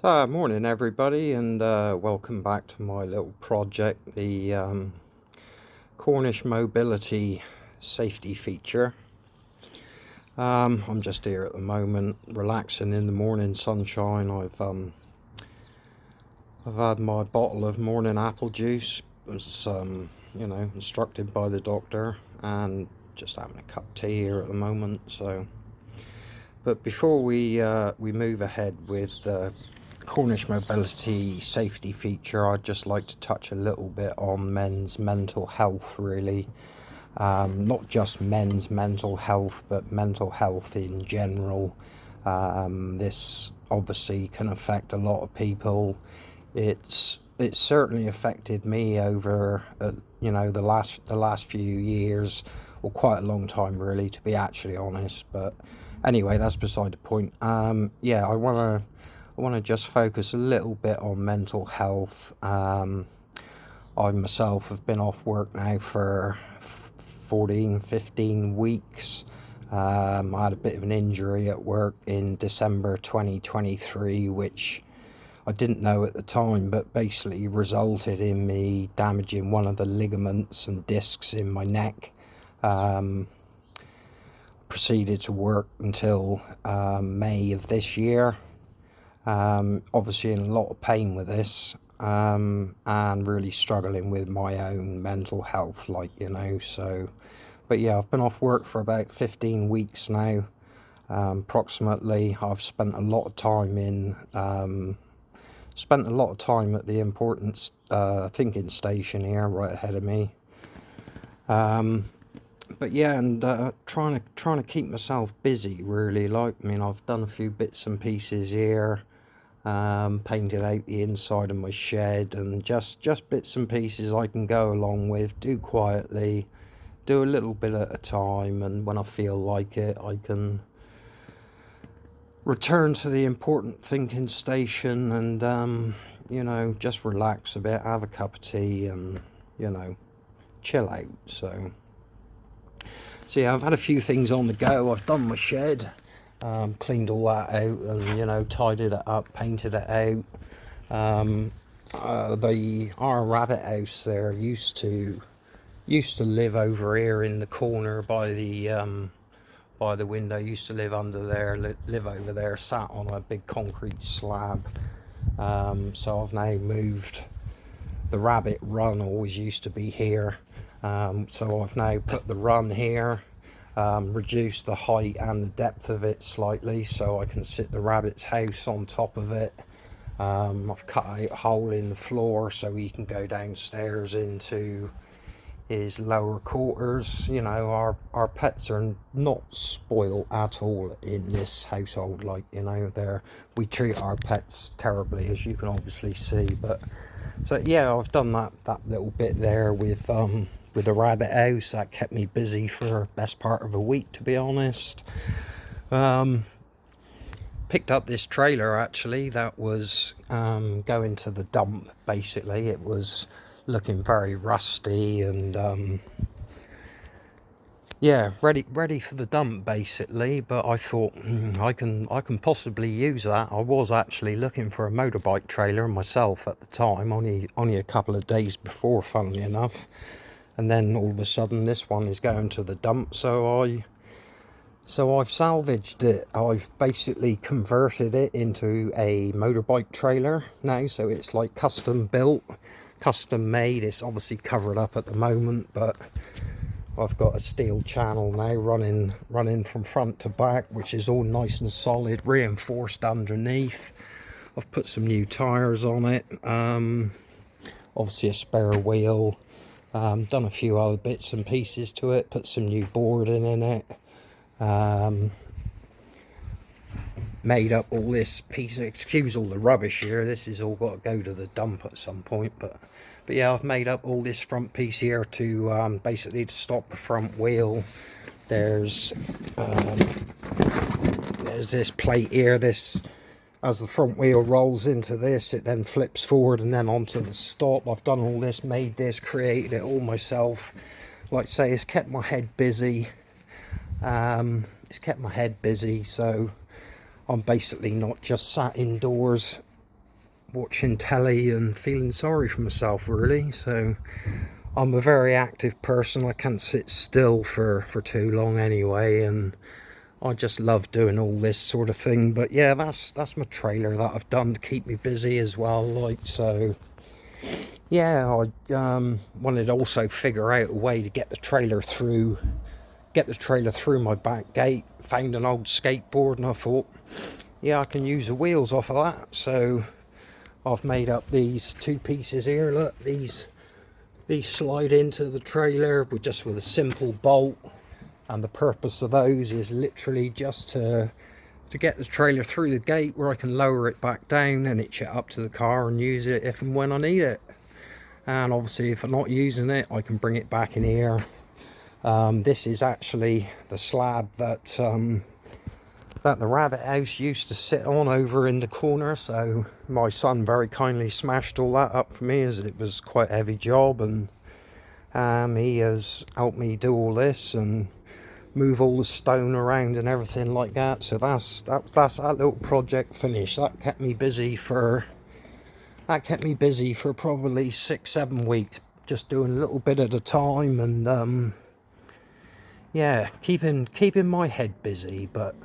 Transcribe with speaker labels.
Speaker 1: Morning everybody, and welcome back to my little project, the Cornish Mobility Safety Feature. I'm just here at the moment, relaxing in the morning sunshine. I've had my bottle of morning apple juice, as instructed by the doctor, and just having a cup of tea here at the moment. But before we move ahead with the Cornish Mobility Safety Feature, I'd just like to touch a little bit on men's mental health, really. Not just men's mental health, but mental health in general. This obviously can affect a lot of people. It's certainly affected me over the last few years, or quite a long time really, to be actually honest. But anyway, that's beside the point. I want to just focus a little bit on mental health. I myself have been off work now for 15 weeks. I had a bit of an injury at work in December 2023, which I didn't know at the time, but basically resulted in me damaging one of the ligaments and discs in my neck. Proceeded to work until May of this year. Obviously in a lot of pain with this, and really struggling with my own mental health, but yeah, I've been off work for about 15 weeks now, approximately. I've spent a lot of time at the important thinking station here right ahead of me. But yeah, and trying to keep myself busy, really. I've done a few bits and pieces here, painted out the inside of my shed, and just bits and pieces I can go along with, do quietly, do a little bit at a time, and when I feel like it, I can return to the important thinking station and just relax a bit, have a cup of tea, and chill out. So yeah, I've had a few things on the go. I've done my shed, cleaned all that out, and tidied it up, painted it out. Our rabbit house there used to live over here in the corner by the window. Used to live under there, live over there, sat on a big concrete slab. So I've now moved. The rabbit run always used to be here. So I've now put the run here, reduced the height and the depth of it slightly so I can sit the rabbit's house on top of it. I've cut out a hole in the floor so he can go downstairs into his lower quarters. Our pets are not spoiled at all in this household. We treat our pets terribly, as you can obviously see. But so yeah, I've done that little bit there with the rabbit house. That kept me busy for the best part of a week, to be honest. Picked up this trailer actually that was going to the dump. Basically, it was looking very rusty and ready for the dump basically. But I thought I can possibly use that. I was actually looking for a motorbike trailer myself at the time, only a couple of days before, funnily enough. And then all of a sudden this one is going to the dump, so I've salvaged it. I've basically converted it into a motorbike trailer now, so it's like custom built, custom made. It's obviously covered up at the moment, but I've got a steel channel now running from front to back, which is all nice and solid, reinforced underneath. I've put some new tyres on it, obviously a spare wheel. Done a few other bits and pieces to it, put some new boarding in it, made up all this piece. Excuse all the rubbish here, this is all got to go to the dump at some point, but yeah, I've made up all this front piece here to basically to stop the front wheel. There's this plate here. This, as the front wheel rolls into this, it then flips forward and then onto the stop. I've done all this, made this, created it all myself. Like I say, it's kept my head busy. So I'm basically not just sat indoors watching telly and feeling sorry for myself, really. So I'm a very active person. I can't sit still for too long anyway, and I just love doing all this sort of thing. But yeah, that's my trailer that I've done to keep me busy as well. Like, so yeah, I wanted to also figure out a way to get the trailer through my back gate. Found an old skateboard and I thought, yeah, I can use the wheels off of that. So I've made up these two pieces here. Look, these slide into the trailer with a simple bolt, and the purpose of those is literally just to get the trailer through the gate, where I can lower it back down and hitch it up to the car and use it if and when I need it. And obviously if I'm not using it, I can bring it back in here. This is actually the slab that the rabbit house used to sit on over in the corner. So my son very kindly smashed all that up for me, as it was quite a heavy job, and he has helped me do all this and move all the stone around and everything like that. So that's that little project finished. That kept me busy for probably 6-7 weeks, just doing a little bit at a time, and yeah, keeping my head busy. But